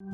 So,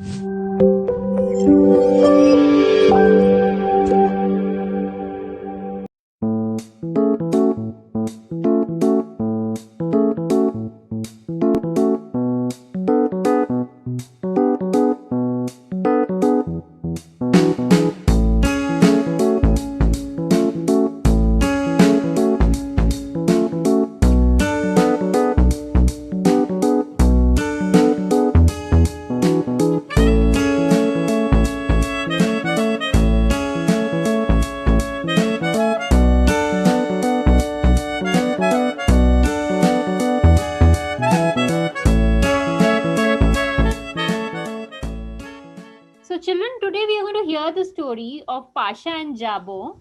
children, today we are going to hear the story of Pasha and Jabo,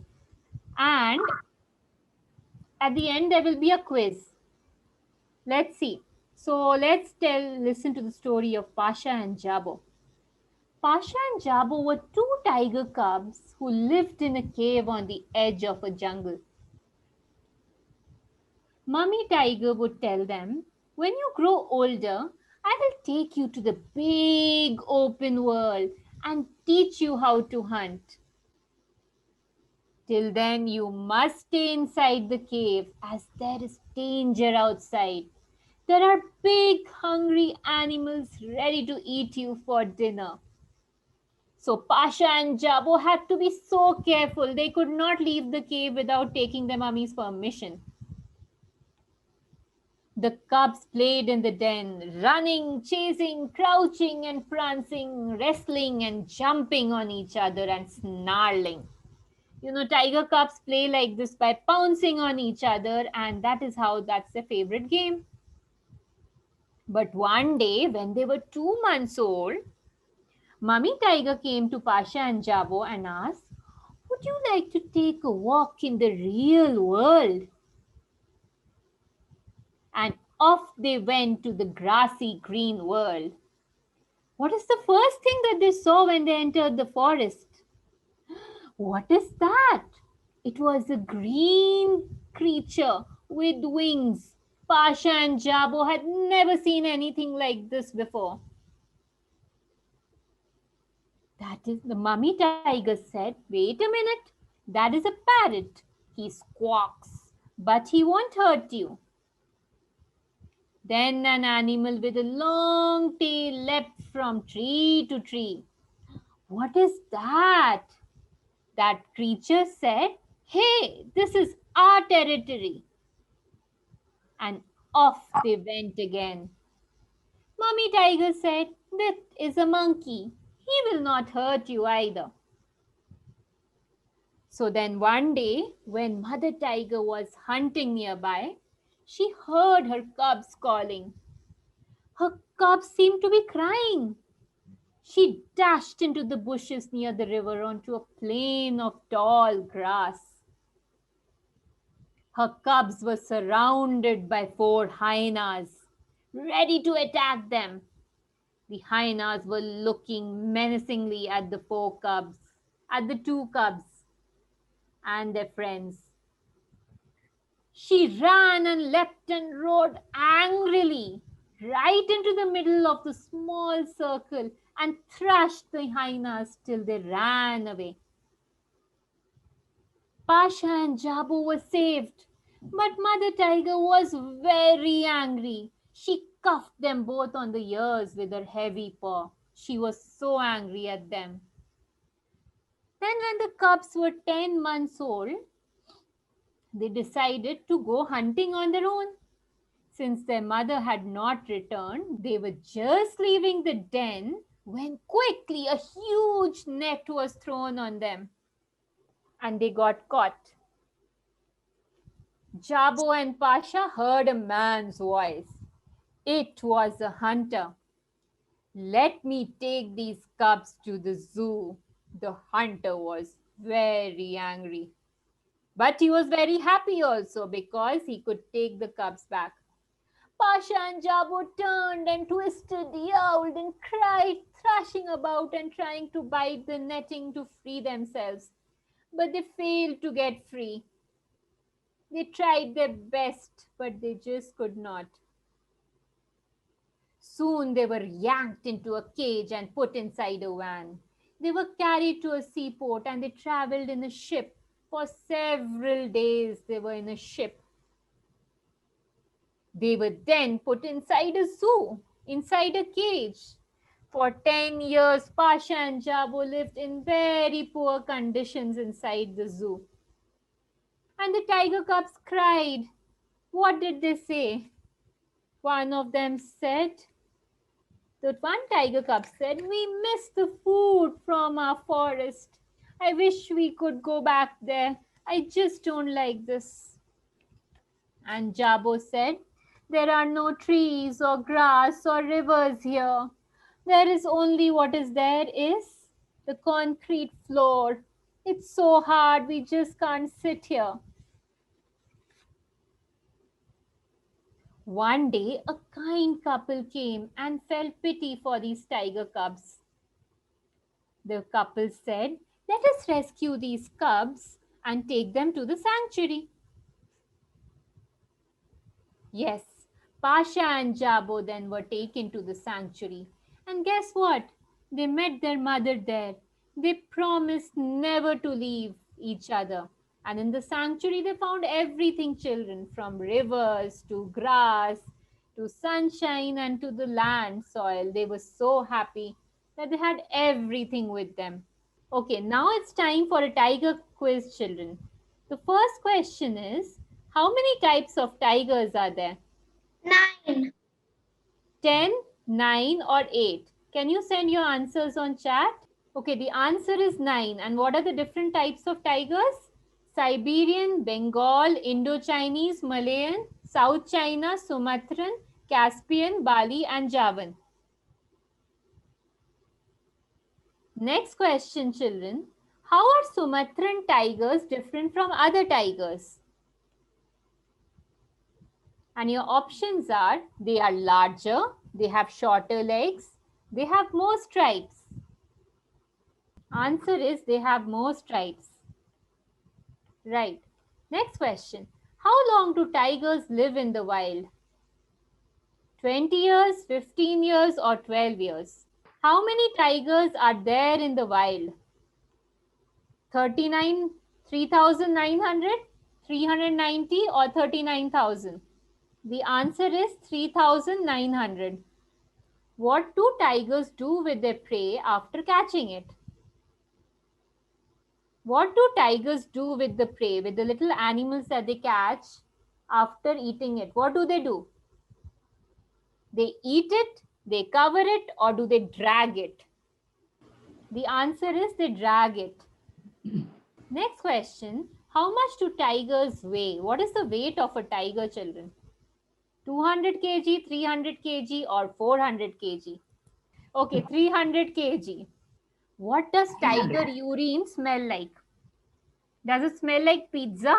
and at the end there will be a quiz. Let's see. So, listen to the story of Pasha and Jabo. Pasha and Jabo were two tiger cubs who lived in a cave on the edge of a jungle. Mummy Tiger would tell them, "When you grow older, I will take you to the big open world and teach you how to hunt. Till then, you must stay inside the cave as there is danger outside. There are big, hungry animals ready to eat you for dinner." So Pasha and Jabo had to be so careful. They could not leave the cave without taking their mummy's permission. The cubs played in the den, running, chasing, crouching and prancing, wrestling and jumping on each other and snarling. Tiger cubs play like this by pouncing on each other, and that's their favorite game. But one day, when they were 2 months old, Mummy Tiger came to Pasha and Jabo and asked, "Would you like to take a walk in the real world?" And off they went to the grassy green world. What is the first thing that they saw when they entered the forest? What is that? It was a green creature with wings. Pasha and Jabo had never seen anything like this before. That is, the mummy tiger said, "Wait a minute. That is a parrot. He squawks, but he won't hurt you." Then an animal with a long tail leapt from tree to tree. "What is that?" That creature said, "Hey, this is our territory." And off they went again. Mummy Tiger said, "That is a monkey. He will not hurt you either." So then one day, when Mother Tiger was hunting nearby, she heard her cubs calling. Her cubs seemed to be crying. She dashed into the bushes near the river onto a plain of tall grass. Her cubs were surrounded by 4 hyenas, ready to attack them. The hyenas were looking menacingly at the 2 cubs and their friends. She ran and leapt and roared angrily right into the middle of the small circle and thrashed the hyenas till they ran away. Pasha and Jabo were saved, but Mother Tiger was very angry. She cuffed them both on the ears with her heavy paw. She was so angry at them. Then, when the cubs were 10 months old, they decided to go hunting on their own. Since their mother had not returned, they were just leaving the den when quickly a huge net was thrown on them and they got caught. Jabo and Pasha heard a man's voice. It was a hunter. "Let me take these cubs to the zoo." The hunter was very angry. But he was very happy also because he could take the cubs back. Pasha and Jabo turned and twisted, yowled, and cried, thrashing about and trying to bite the netting to free themselves. But they failed to get free. They tried their best, but they just could not. Soon they were yanked into a cage and put inside a van. They were carried to a seaport and they traveled in a ship. For several days they were in a ship. They were then put inside a zoo, inside a cage. For 10 years, Pasha and Jabo lived in very poor conditions inside the zoo. And the tiger cubs cried. What did they say? One of them said, the one tiger cub said, we miss the food from our forest. I wish we could go back there. I just don't like this. And Jabo said, there are no trees or grass or rivers here. There is only what is there is the concrete floor. It's so hard, we just can't sit here. One day, a kind couple came and felt pity for these tiger cubs. The couple said, let us rescue these cubs and take them to the sanctuary. Yes, Pasha and Jabo then were taken to the sanctuary. And guess what? They met their mother there. They promised never to leave each other. And in the sanctuary, they found everything children, from rivers to grass to sunshine and to the land soil. They were so happy that they had everything with them. Okay, now it's time for a tiger quiz, children. The first question is, how many types of tigers are there? 9. 10, 9 or 8? Can you send your answers on chat? Okay, the answer is 9. And what are the different types of tigers? Siberian, Bengal, Indo-Chinese, Malayan, South China, Sumatran, Caspian, Bali and Javan. Next question, children. How are Sumatran tigers different from other tigers? And your options are, they are larger, they have shorter legs, they have more stripes. Answer is, they have more stripes. Right. Next question. How long do tigers live in the wild? 20 years, 15 years or 12 years? How many tigers are there in the wild? 39, 3,900, 390 or 39,000? The answer is 3,900. What do tigers do with their prey after catching it? What do tigers do with the prey, with the little animals that they catch after eating it? What do they do? They eat it, they cover it, or do they drag it? The answer is they drag it. Next question. How much do tigers weigh? What is the weight of a tiger, children? 200 kg, 300 kg or 400 kg? Okay, 300 kg. What does tiger urine smell like? Does it smell like pizza,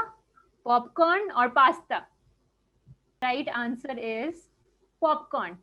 popcorn or pasta? Right answer is popcorn.